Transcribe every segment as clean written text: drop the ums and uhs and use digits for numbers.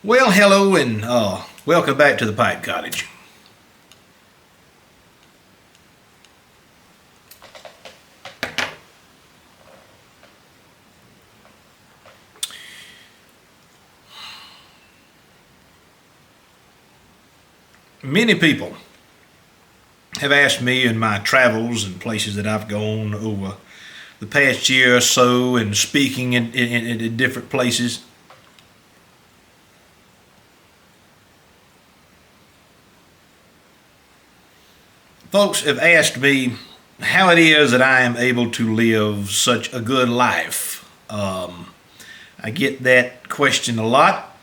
Well, hello and welcome back to the Pipe Cottage. Many people have asked me in my travels and places that I've gone over the past year or so and speaking in different places. Folks have asked me how it is that I am able to live such a good life. I get that question a lot,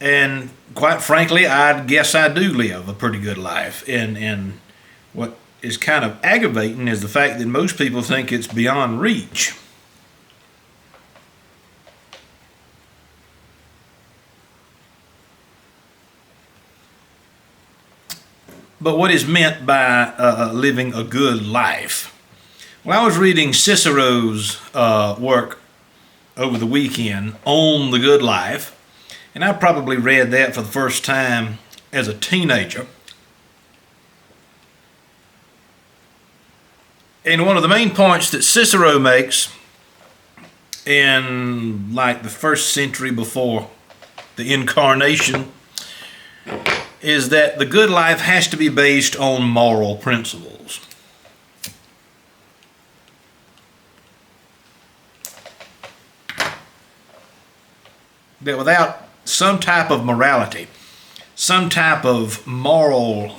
and quite frankly, I guess I do live a pretty good life. And what is kind of aggravating is the fact that most people think it's beyond reach. But what is meant by living a good life? Well, I was reading Cicero's work over the weekend on the good life, and I probably read that for the first time as a teenager. And one of the main points that Cicero makes in like the first century before the incarnation is that the good life has to be based on moral principles. That without some type of morality, some type of moral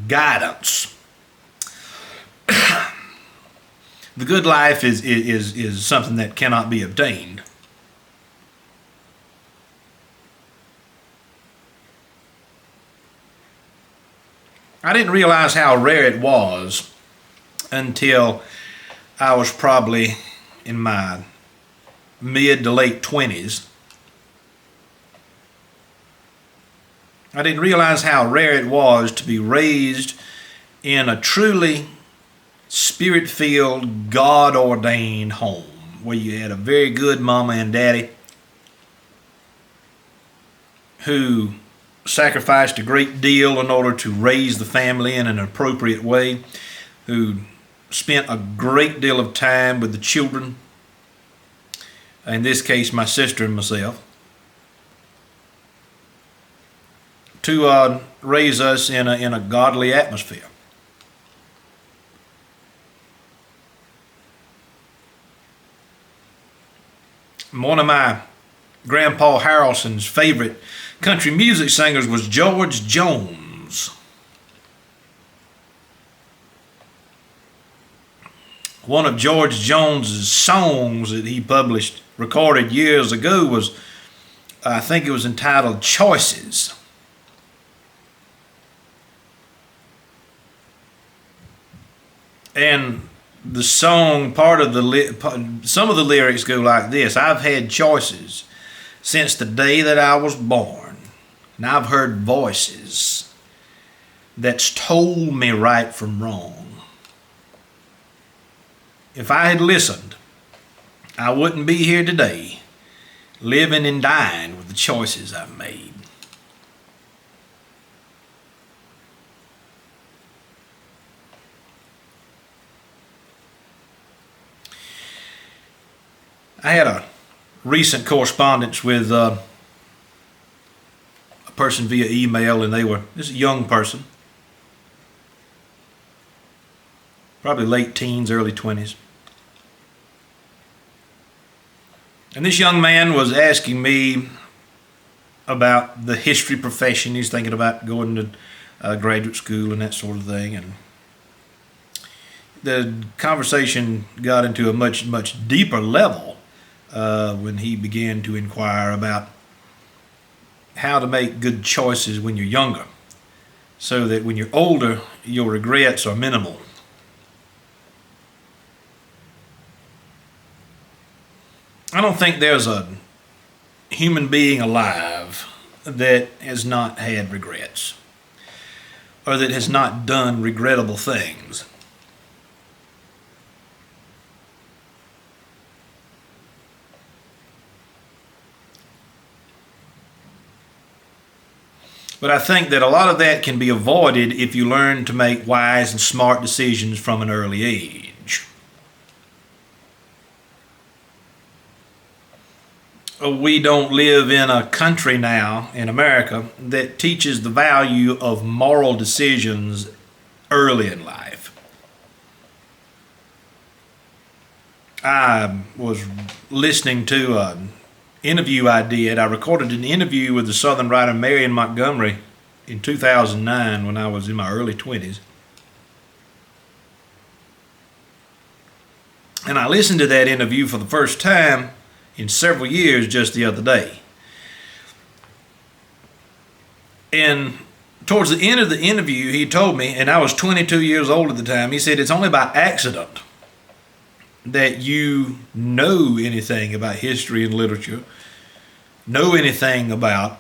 guidance, the good life is something that cannot be obtained. I didn't realize how rare it was until I was probably in my mid to late 20s. I didn't realize how rare it was to be raised in a truly spirit-filled, God-ordained home where you had a very good mama and daddy who sacrificed a great deal in order to raise the family in an appropriate way, who spent a great deal of time with the children, in this case my sister and myself, to raise us in a godly atmosphere. One of my Grandpa Harrelson's favorite country music singers was George Jones. One of George Jones's songs that he recorded years ago was, I think it was entitled Choices. And the song, some of the lyrics go like this: I've had choices since the day that I was born, and I've heard voices that's told me right from wrong. If I had listened, I wouldn't be here today, living and dying with the choices I've made. I had a recent correspondence with a person via email, and this is a young person, probably late teens, early 20s. And this young man was asking me about the history profession. He's thinking about going to graduate school and that sort of thing. And the conversation got into a much, much deeper level when he began to inquire about how to make good choices when you're younger, so that when you're older, your regrets are minimal. I don't think there's a human being alive that has not had regrets or that has not done regrettable things. But I think that a lot of that can be avoided if you learn to make wise and smart decisions from an early age. We don't live in a country now, in America, that teaches the value of moral decisions early in life. I was listening to an interview I did. I recorded an interview with the Southern writer Marion Montgomery in 2009 when I was in my early 20s. And I listened to that interview for the first time in several years just the other day. And towards the end of the interview, he told me, and I was 22 years old at the time, he said, it's only by accident that you know anything about history and literature, know anything about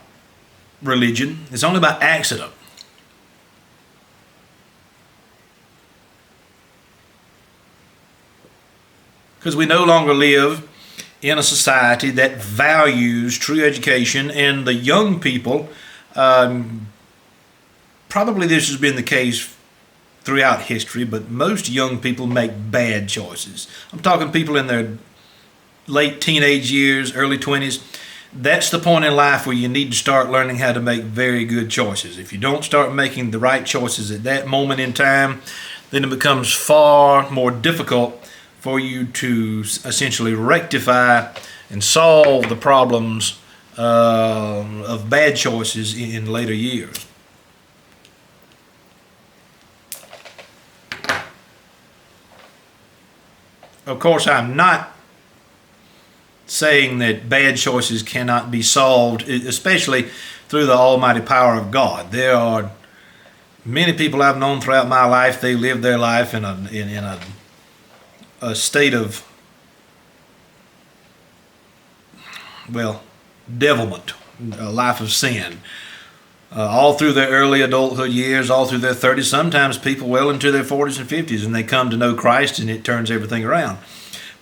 religion. It's only by accident. Because we no longer live in a society that values true education, and the young people, probably this has been the case throughout history, but most young people make bad choices. I'm talking people in their late teenage years, early 20s. That's the point in life where you need to start learning how to make very good choices. If you don't start making the right choices at that moment in time, then it becomes far more difficult for you to essentially rectify and solve the problems of bad choices in later years. Of course, I'm not saying that bad choices cannot be solved, especially through the almighty power of God. There are many people I've known throughout my life, they live their life in a state of, well, devilment, a life of sin. All through their early adulthood years, all through their 30s, sometimes people well into their 40s and 50s, and they come to know Christ and it turns everything around.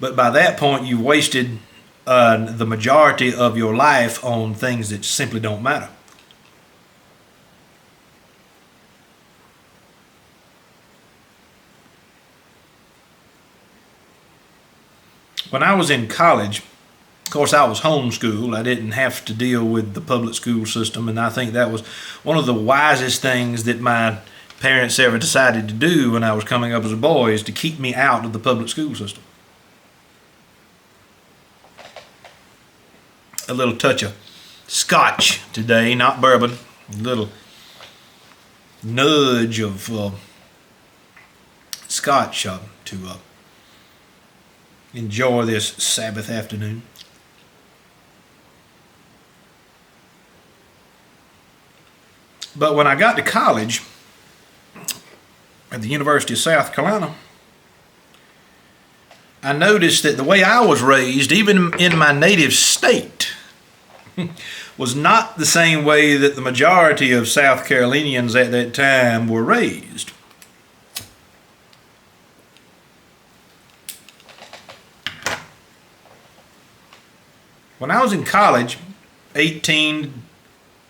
But by that point, you've wasted the majority of your life on things that simply don't matter. When I was in college, of course, I was homeschooled. I didn't have to deal with the public school system, and I think that was one of the wisest things that my parents ever decided to do when I was coming up as a boy, is to keep me out of the public school system. A little touch of scotch today, not bourbon. A little nudge of scotch to enjoy this Sabbath afternoon. But when I got to college at the University of South Carolina, I noticed that the way I was raised, even in my native state, was not the same way that the majority of South Carolinians at that time were raised. When I was in college, it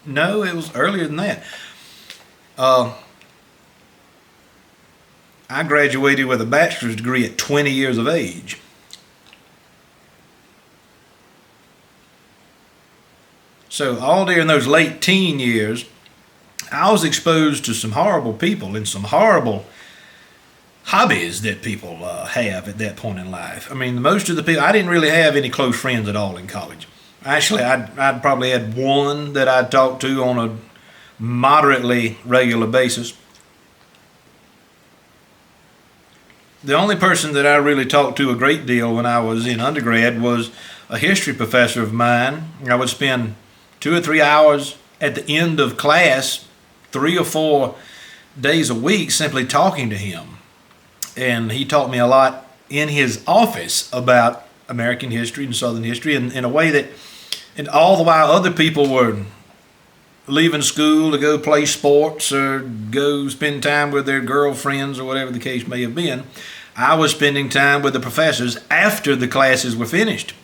was earlier than that. I graduated with a bachelor's degree at 20 years of age. So all during those late teen years, I was exposed to some horrible people and some horrible hobbies that people have at that point in life. I mean, most of the people, I didn't really have any close friends at all in college. Actually, I'd probably had one that I talked to on a moderately regular basis. The only person that I really talked to a great deal when I was in undergrad was a history professor of mine. I would spend 2 or 3 hours at the end of class, 3 or 4 days a week, simply talking to him. And he taught me a lot in his office about American history and Southern history in a way that, and all the while other people were leaving school to go play sports or go spend time with their girlfriends or whatever the case may have been, I was spending time with the professors after the classes were finished.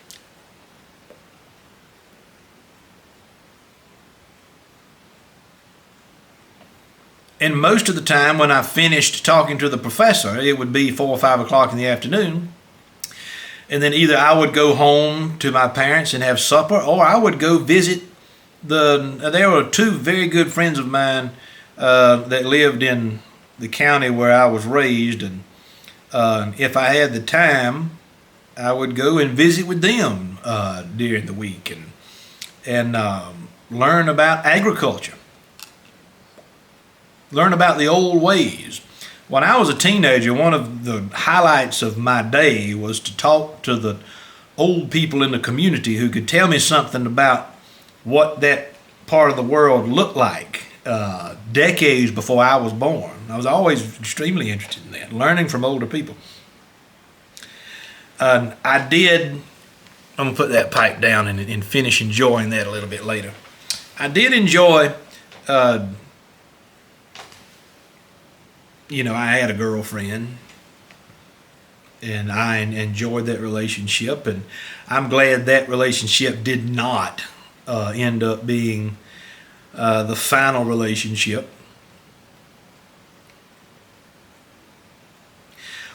And most of the time when I finished talking to the professor, it would be 4 or 5 o'clock in the afternoon. And then either I would go home to my parents and have supper, or I would go visit there were two very good friends of mine that lived in the county where I was raised. And if I had the time, I would go and visit with them during the week and learn about agriculture. Learn about the old ways. When I was a teenager, one of the highlights of my day was to talk to the old people in the community who could tell me something about what that part of the world looked like decades before I was born. I was always extremely interested in that, learning from older people. I'm going to put that pipe down and finish enjoying that a little bit later. I did enjoy I had a girlfriend, and I enjoyed that relationship, and I'm glad that relationship did not end up being the final relationship.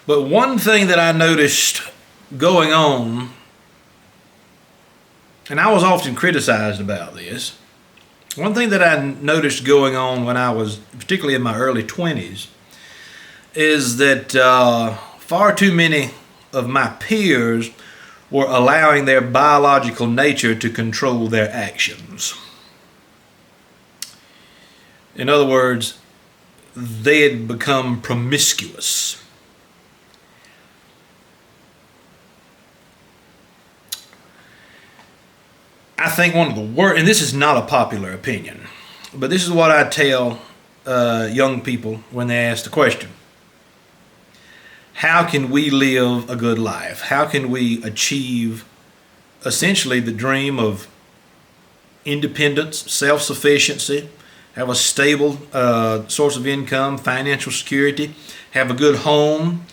But one thing that I noticed going on, and I was often criticized about this, one thing that I noticed going on when I was, particularly in my early 20s, is that far too many of my peers were allowing their biological nature to control their actions. In other words, they had become promiscuous. I think one of the worst, and this is not a popular opinion, but this is what I tell young people when they ask the question: how can we live a good life? How can we achieve essentially the dream of independence, self-sufficiency, have a stable source of income, financial security, have a good home,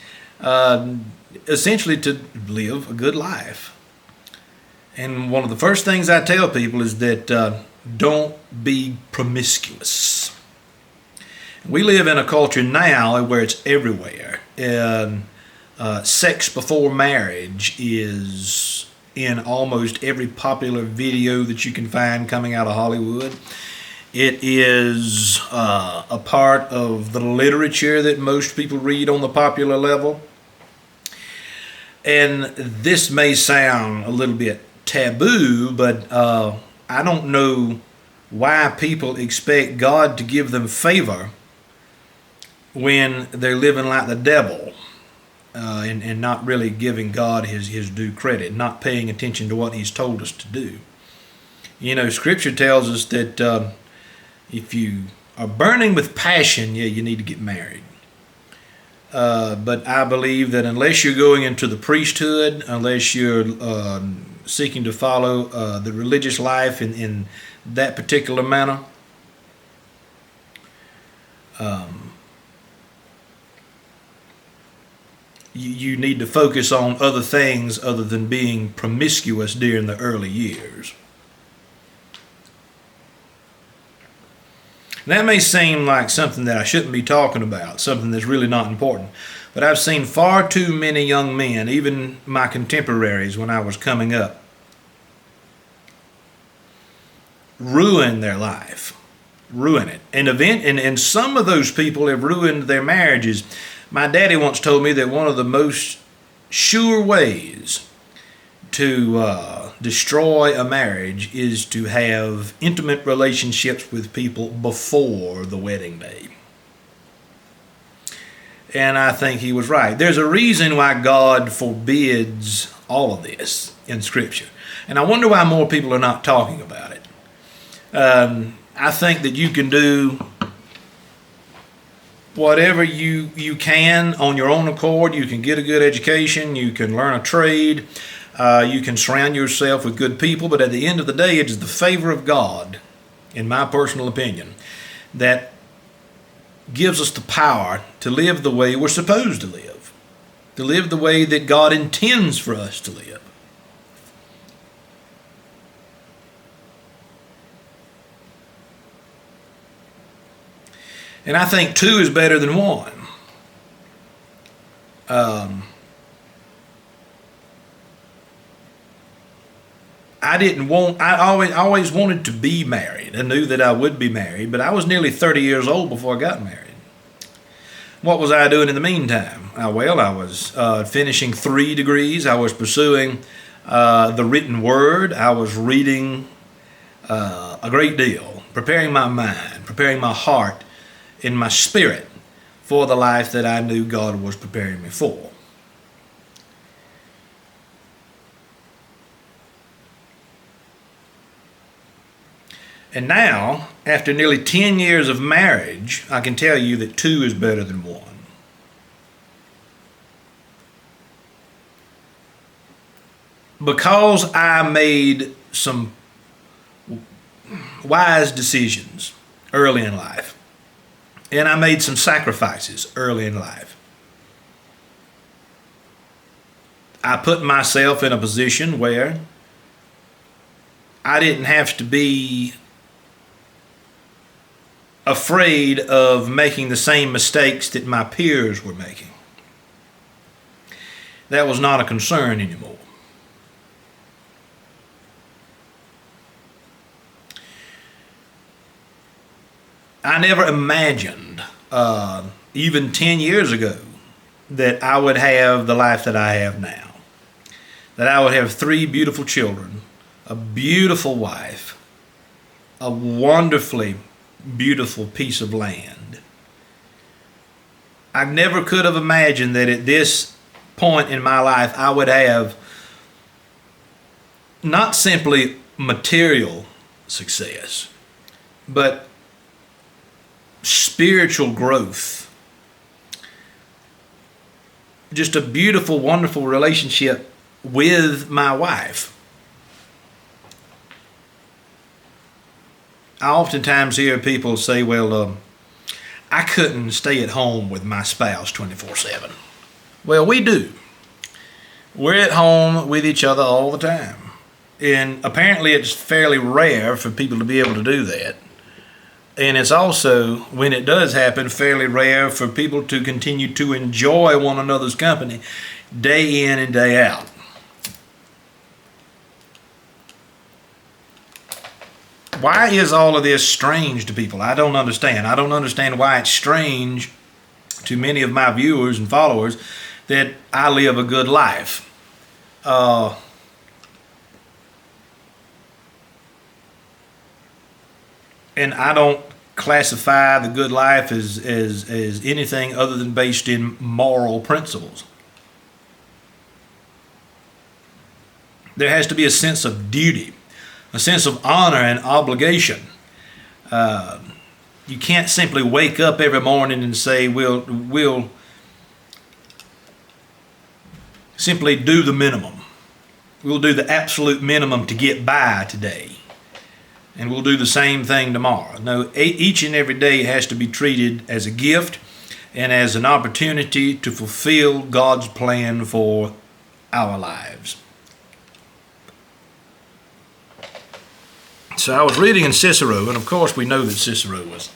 essentially to live a good life? And one of the first things I tell people is that don't be promiscuous. We live in a culture now where it's everywhere. And sex before marriage is in almost every popular video that you can find coming out of Hollywood. It is a part of the literature that most people read on the popular level. And this may sound a little bit taboo, but I don't know why people expect God to give them favor when they're living like the devil and not really giving God his due credit, not paying attention to what he's told us to do. Scripture tells us that if you are burning with passion, you need to get married. But I believe that unless you're going into the priesthood, unless you're seeking to follow the religious life in that particular manner, you need to focus on other things other than being promiscuous during the early years. That may seem like something that I shouldn't be talking about, something that's really not important. But I've seen far too many young men, even my contemporaries when I was coming up, ruin their life. Ruin it. And some of those people have ruined their marriages. My daddy once told me that one of the most sure ways to destroy a marriage is to have intimate relationships with people before the wedding day. And I think he was right. There's a reason why God forbids all of this in Scripture. And I wonder why more people are not talking about it. I think that you can do whatever you can on your own accord. You can get a good education. You can learn a trade. You can surround yourself with good people. But at the end of the day, it is the favor of God, in my personal opinion, that gives us the power to live the way we're supposed to live the way that God intends for us to live. And I think two is better than one. I always wanted to be married. I knew that I would be married, but I was nearly 30 years old before I got married. What was I doing in the meantime? I was finishing 3 degrees. I was pursuing the written word. I was reading a great deal, preparing my mind, preparing my heart and my spirit for the life that I knew God was preparing me for. And now, after nearly 10 years of marriage, I can tell you that 2 is better than 1. Because I made some wise decisions early in life, and I made some sacrifices early in life, I put myself in a position where I didn't have to be afraid of making the same mistakes that my peers were making. That was not a concern anymore. I never imagined, even 10 years ago, that I would have the life that I have now. That I would have 3 beautiful children, a beautiful wife, a wonderfully beautiful piece of land. I never could have imagined that at this point in my life I would have not simply material success, but spiritual growth. Just a beautiful, wonderful relationship with my wife. I oftentimes hear people say, well, I couldn't stay at home with my spouse 24/7. Well, we do. We're at home with each other all the time. And apparently it's fairly rare for people to be able to do that. And it's also, when it does happen, fairly rare for people to continue to enjoy one another's company day in and day out. Why is all of this strange to people? I don't understand. I don't understand why it's strange to many of my viewers and followers that I live a good life. And I don't classify the good life as anything other than based in moral principles. There has to be a sense of duty, a sense of honor and obligation. You can't simply wake up every morning and say, we'll simply do the minimum. We'll do the absolute minimum to get by today. And we'll do the same thing tomorrow. No, each and every day has to be treated as a gift and as an opportunity to fulfill God's plan for our lives. So I was reading in Cicero, and of course we know that Cicero was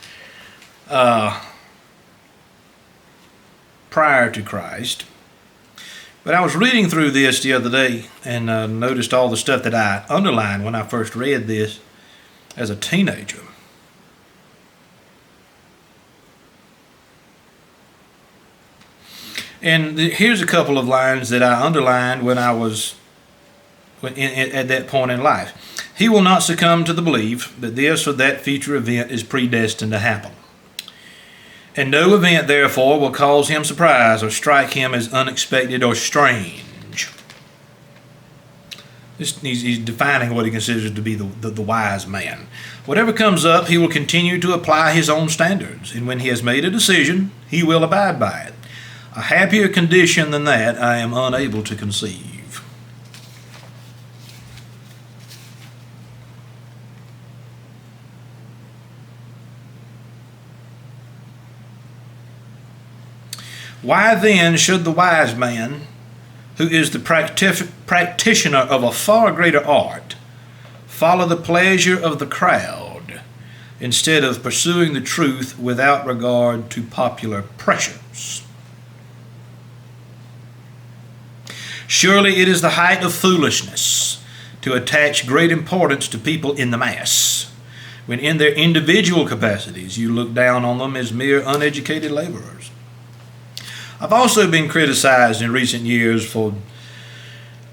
prior to Christ. But I was reading through this the other day and noticed all the stuff that I underlined when I first read this as a teenager. And here's a couple of lines that I underlined when I was at that point in life. He will not succumb to the belief that this or that future event is predestined to happen. And no event, therefore, will cause him surprise or strike him as unexpected or strange. He's defining what he considers to be the wise man. Whatever comes up, he will continue to apply his own standards, and when he has made a decision, he will abide by it. A happier condition than that I am unable to conceive. Why then should the wise man, who is the practitioner of a far greater art, follow the pleasure of the crowd instead of pursuing the truth without regard to popular pressures. Surely it is the height of foolishness to attach great importance to people in the mass, when in their individual capacities you look down on them as mere uneducated laborers. I've also been criticized in recent years for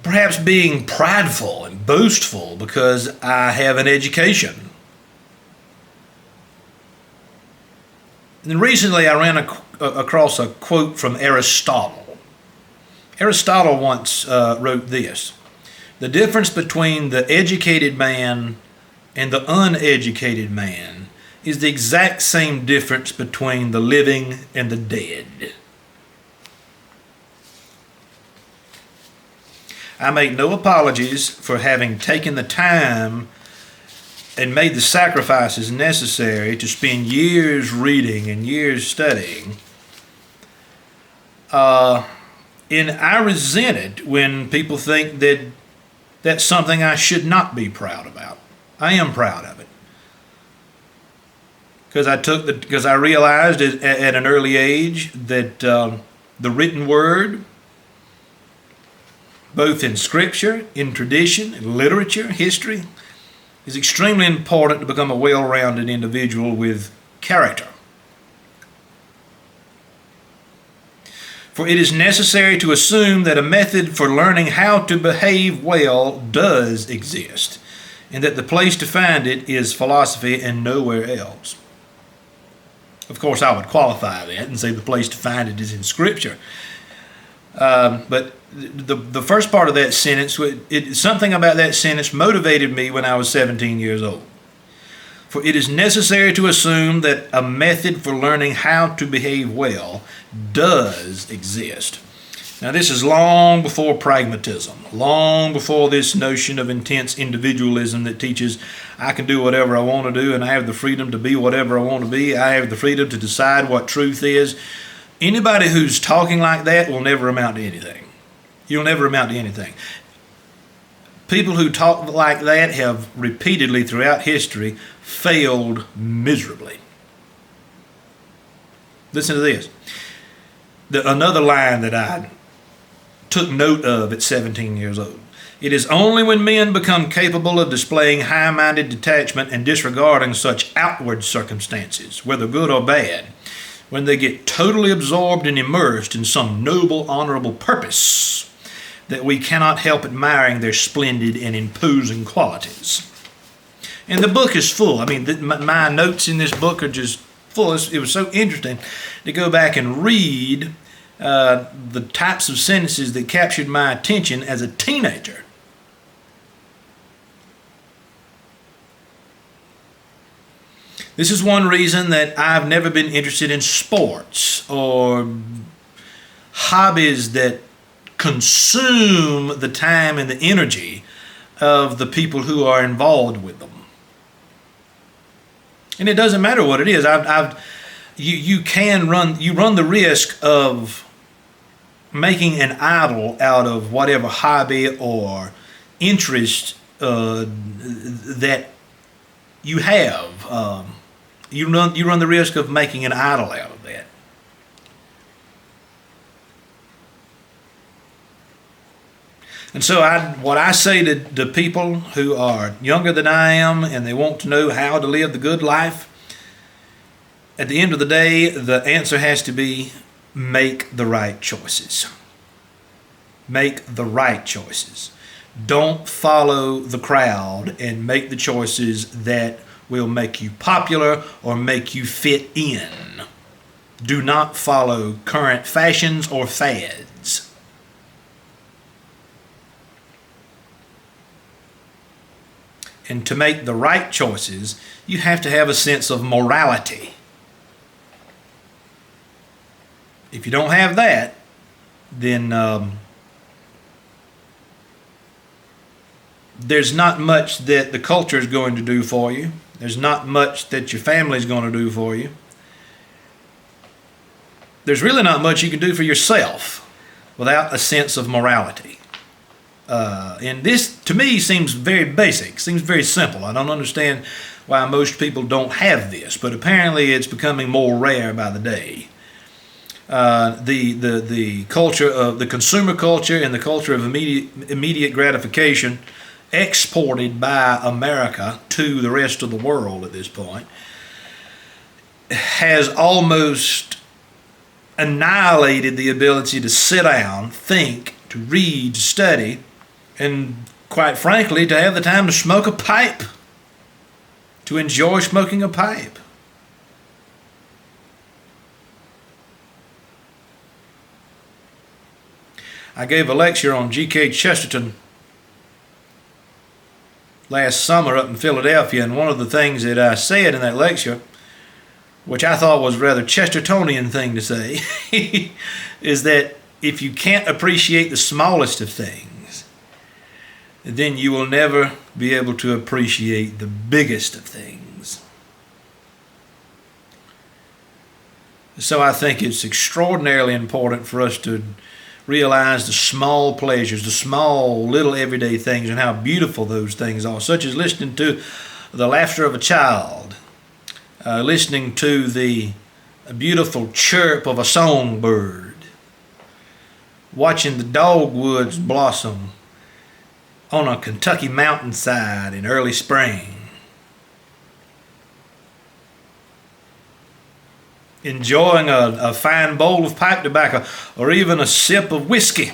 perhaps being prideful and boastful because I have an education. And recently I ran across a quote from Aristotle. Aristotle once wrote this: "The difference between the educated man and the uneducated man is the exact same difference between the living and the dead." I make no apologies for having taken the time and made the sacrifices necessary to spend years reading and years studying. And I resent it when people think that that's something I should not be proud about. I am proud of it. Because I realized at an early age that the written word, both in scripture, in tradition, in literature, history, is extremely important to become a well-rounded individual with character. For it is necessary to assume that a method for learning how to behave well does exist, and that the place to find it is philosophy and nowhere else. Of course, I would qualify that and say the place to find it is in Scripture. But the first part of that sentence, something about that sentence motivated me when I was 17 years old. For it is necessary to assume that a method for learning how to behave well does exist. Now, this is long before pragmatism, long before this notion of intense individualism that teaches I can do whatever I want to do and I have the freedom to be whatever I want to be. I have the freedom to decide what truth is. Anybody who's talking like that will never amount to anything. You'll never amount to anything. People who talk like that have repeatedly throughout history failed miserably. Listen to this. Another line that I took note of at 17 years old. It is only when men become capable of displaying high-minded detachment and disregarding such outward circumstances, whether good or bad, when they get totally absorbed and immersed in some noble, honorable purpose, that we cannot help admiring their splendid and imposing qualities. And the book is full. I mean, my notes in this book are just full. It was so interesting to go back and read the types of sentences that captured my attention as a teenager. This is one reason that I've never been interested in sports or hobbies that consume the time and the energy of the people who are involved with them. And it doesn't matter what it is. You run the risk of making an idol out of whatever hobby or interest that you have. You run the risk of making an idol out of that. And so what I say to people who are younger than I am and they want to know how to live the good life, at the end of the day, the answer has to be make the right choices. Make the right choices. Don't follow the crowd and make the choices that will make you popular or make you fit in. Do not follow current fashions or fads. And to make the right choices, you have to have a sense of morality. If you don't have that, then there's not much that the culture is going to do for you. There's not much that your family is going to do for you. There's really not much you can do for yourself without a sense of morality. And this, to me, seems very basic, seems very simple. I don't understand why most people don't have this, but apparently it's becoming more rare by the day. The culture of the consumer culture and the culture of immediate gratification exported by America to the rest of the world at this point has almost annihilated the ability to sit down, think, to read, to study, and quite frankly, to have the time to smoke a pipe, to enjoy smoking a pipe. I gave a lecture on G.K. Chesterton last summer up in Philadelphia, and one of the things that I said in that lecture, which I thought was a rather Chestertonian thing to say, is that if you can't appreciate the smallest of things, then you will never be able to appreciate the biggest of things. So I think it's extraordinarily important for us to realize the small pleasures, the small little everyday things, and how beautiful those things are, such as listening to the laughter of a child, listening to the beautiful chirp of a songbird, watching the dogwoods blossom on a Kentucky mountainside in early spring, enjoying a fine bowl of pipe tobacco or even a sip of whiskey.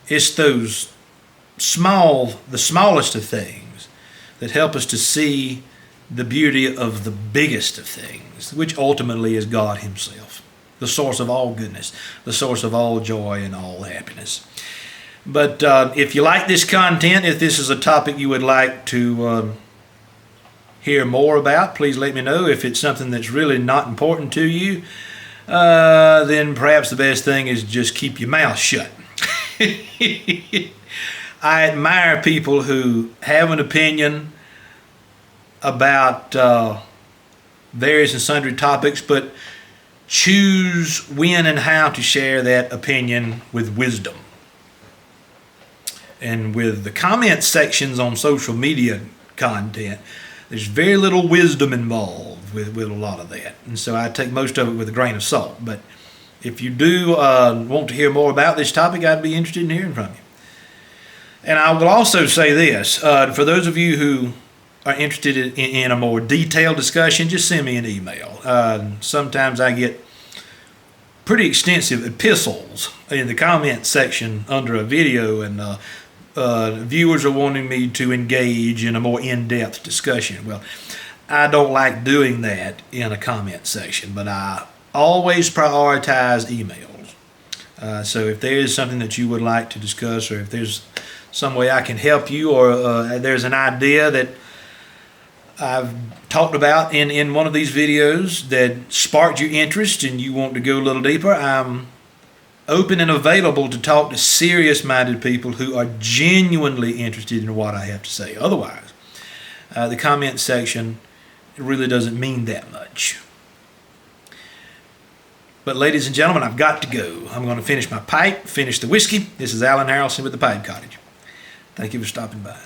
It's those the smallest of things that help us to see the beauty of the biggest of things, which ultimately is God Himself, the source of all goodness, the source of all joy and all happiness. But if you like this content, if this is a topic you would like to hear more about, please let me know. If it's something that's really not important to you, then perhaps the best thing is just keep your mouth shut. I admire people who have an opinion about various and sundry topics, but choose when and how to share that opinion with wisdom. And with the comment sections on social media content, there's very little wisdom involved with a lot of that. And so I take most of it with a grain of salt. But if you do want to hear more about this topic, I'd be interested in hearing from you. And I will also say this, for those of you who are interested in a more detailed discussion, just send me an email. Sometimes I get pretty extensive epistles in the comment section under a video, and viewers are wanting me to engage in a more in-depth discussion. Well, I don't like doing that in a comment section, but I always prioritize emails. So if there is something that you would like to discuss, or if there's some way I can help you, or there's an idea that I've talked about in one of these videos that sparked your interest and you want to go a little deeper, I'm open and available to talk to serious-minded people who are genuinely interested in what I have to say. Otherwise, the comment section really doesn't mean that much. But ladies and gentlemen, I've got to go. I'm going to finish my pipe, finish the whiskey. This is Alan Harrelson with the Pipe Cottage. Thank you for stopping by.